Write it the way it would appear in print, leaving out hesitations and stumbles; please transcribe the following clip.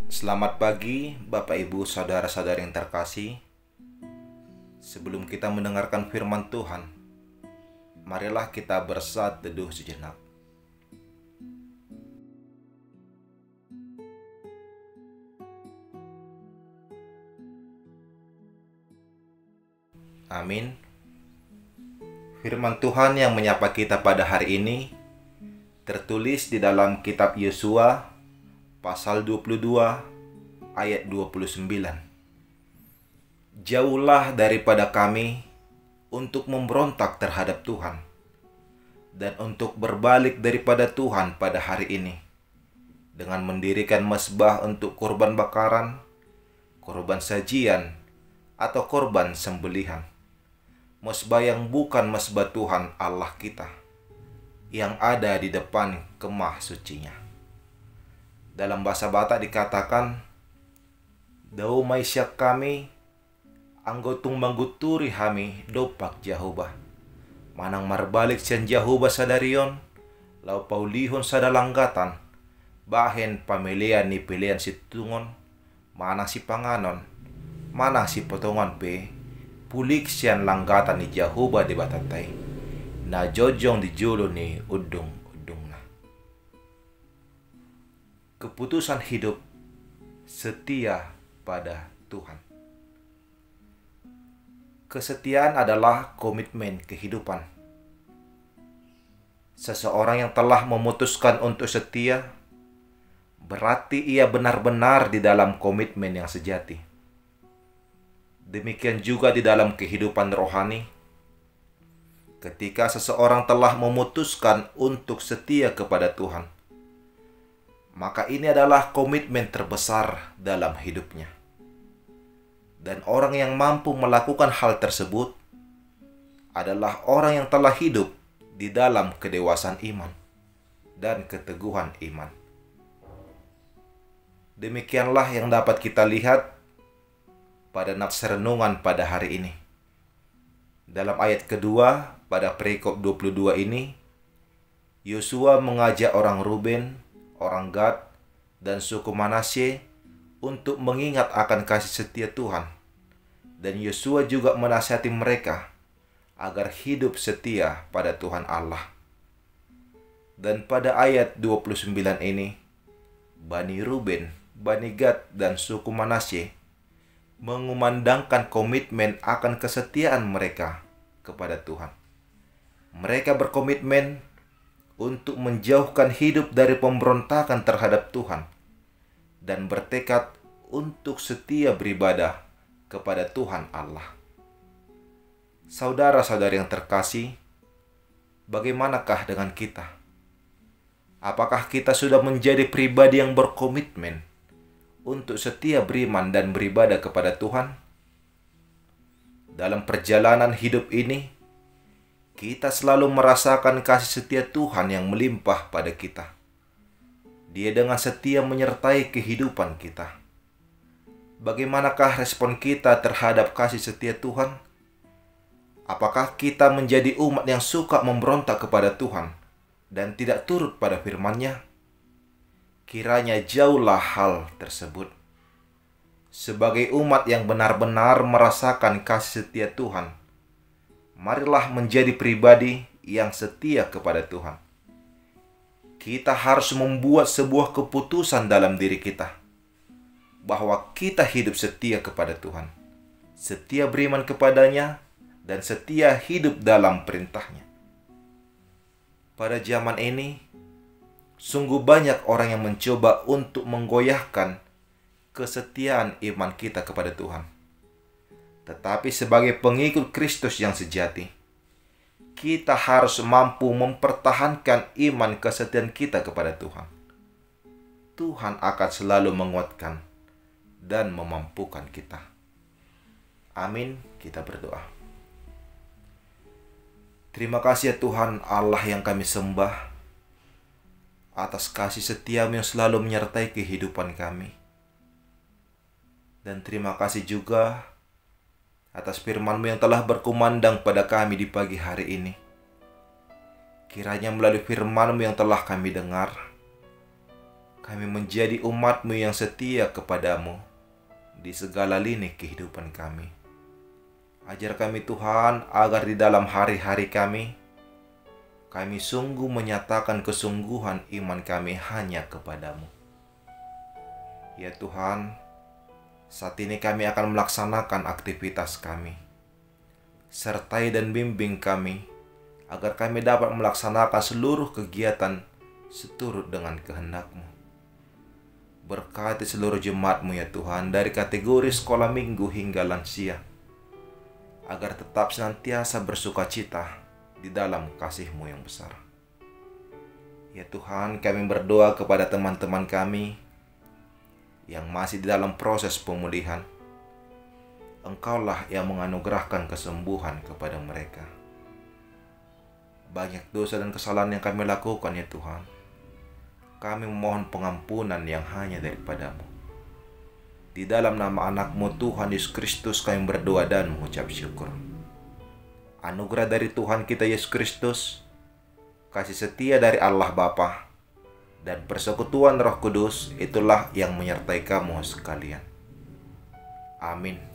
Selamat pagi, Bapak Ibu, saudara-saudara yang terkasih. Sebelum kita mendengarkan firman Tuhan, marilah kita bersat teduh sejenak. Amin. Firman Tuhan yang menyapa kita pada hari ini tertulis di dalam kitab Yosua pasal 22 ayat 29. Jauhlah daripada kami untuk memberontak terhadap Tuhan dan untuk berbalik daripada Tuhan pada hari ini dengan mendirikan mezbah untuk korban bakaran, korban sajian, atau korban sembelihan. Mezbah yang bukan mezbah Tuhan Allah kita yang ada di depan kemah sucinya. Dalam bahasa Batak dikatakan, "Dau maisyak kami, anggotung mangguturi hami dopak Jahubah. Manang marbalik sian Jahubah sadarion, lau paulihon sadalanggatan, bahen pamilian ni pilihan si tungon, mana si panganon, mana si potongan pe, pulik sian langgatan ni Jahubah di batatai, na jojong di julu ni udung." Keputusan hidup setia pada Tuhan. Kesetiaan adalah komitmen kehidupan. Seseorang yang telah memutuskan untuk setia, berarti ia benar-benar di dalam komitmen yang sejati. Demikian juga di dalam kehidupan rohani. Ketika seseorang telah memutuskan untuk setia kepada Tuhan, maka ini adalah komitmen terbesar dalam hidupnya. Dan orang yang mampu melakukan hal tersebut adalah orang yang telah hidup di dalam kedewasaan iman dan keteguhan iman. Demikianlah yang dapat kita lihat pada nats renungan pada hari ini. Dalam ayat kedua pada perikop 22 ini, Yosua mengajak orang Ruben, orang Gad, dan suku Manasye untuk mengingat akan kasih setia Tuhan. Dan Yosua juga menasihati mereka agar hidup setia pada Tuhan Allah. Dan pada ayat 29 ini, Bani Ruben, Bani Gad, dan suku Manasye mengumandangkan komitmen akan kesetiaan mereka kepada Tuhan. Mereka berkomitmen untuk menjauhkan hidup dari pemberontakan terhadap Tuhan dan bertekad untuk setia beribadah kepada Tuhan Allah. Saudara-saudari yang terkasih, bagaimanakah dengan kita? Apakah kita sudah menjadi pribadi yang berkomitmen untuk setia beriman dan beribadah kepada Tuhan? Dalam perjalanan hidup ini, kita selalu merasakan kasih setia Tuhan yang melimpah pada kita. Dia dengan setia menyertai kehidupan kita. Bagaimanakah respon kita terhadap kasih setia Tuhan? Apakah kita menjadi umat yang suka memberontak kepada Tuhan dan tidak turut pada firman-Nya? Kiranya jauhlah hal tersebut. Sebagai umat yang benar-benar merasakan kasih setia Tuhan, marilah menjadi pribadi yang setia kepada Tuhan. Kita harus membuat sebuah keputusan dalam diri kita bahwa kita hidup setia kepada Tuhan, setia beriman kepadanya, dan setia hidup dalam perintah-Nya. Pada zaman ini, sungguh banyak orang yang mencoba untuk menggoyahkan kesetiaan iman kita kepada Tuhan. Tetapi sebagai pengikut Kristus yang sejati, kita harus mampu mempertahankan iman kesetiaan kita kepada Tuhan. Tuhan akan selalu menguatkan dan memampukan kita. Amin. Kita berdoa. Terima kasih ya Tuhan Allah yang kami sembah, atas kasih setiamu yang selalu menyertai kehidupan kami. Dan terima kasih juga atas firman-Mu yang telah berkumandang pada kami di pagi hari ini. Kiranya melalui firman-Mu yang telah kami dengar, kami menjadi umat-Mu yang setia kepadamu di segala lini kehidupan kami. Ajar kami Tuhan, agar di dalam hari-hari kami sungguh menyatakan kesungguhan iman kami hanya kepadamu. Ya Tuhan, saat ini kami akan melaksanakan aktivitas kami. Sertai dan bimbing kami, agar kami dapat melaksanakan seluruh kegiatan seturut dengan kehendak-Mu. Berkati seluruh jemaat-Mu ya Tuhan, dari kategori sekolah minggu hingga lansia, agar tetap senantiasa bersukacita di dalam kasih-Mu yang besar. Ya Tuhan, kami berdoa kepada teman-teman kami yang masih di dalam proses pemulihan. Engkaulah yang menganugerahkan kesembuhan kepada mereka. Banyak dosa dan kesalahan yang kami lakukan ya Tuhan. Kami memohon pengampunan yang hanya daripada-Mu. Di dalam nama anak-Mu Tuhan Yesus Kristus kami berdoa dan mengucap syukur. Anugerah dari Tuhan kita Yesus Kristus, kasih setia dari Allah Bapa, dan persekutuan Roh Kudus itulah yang menyertai kamu sekalian. Amin.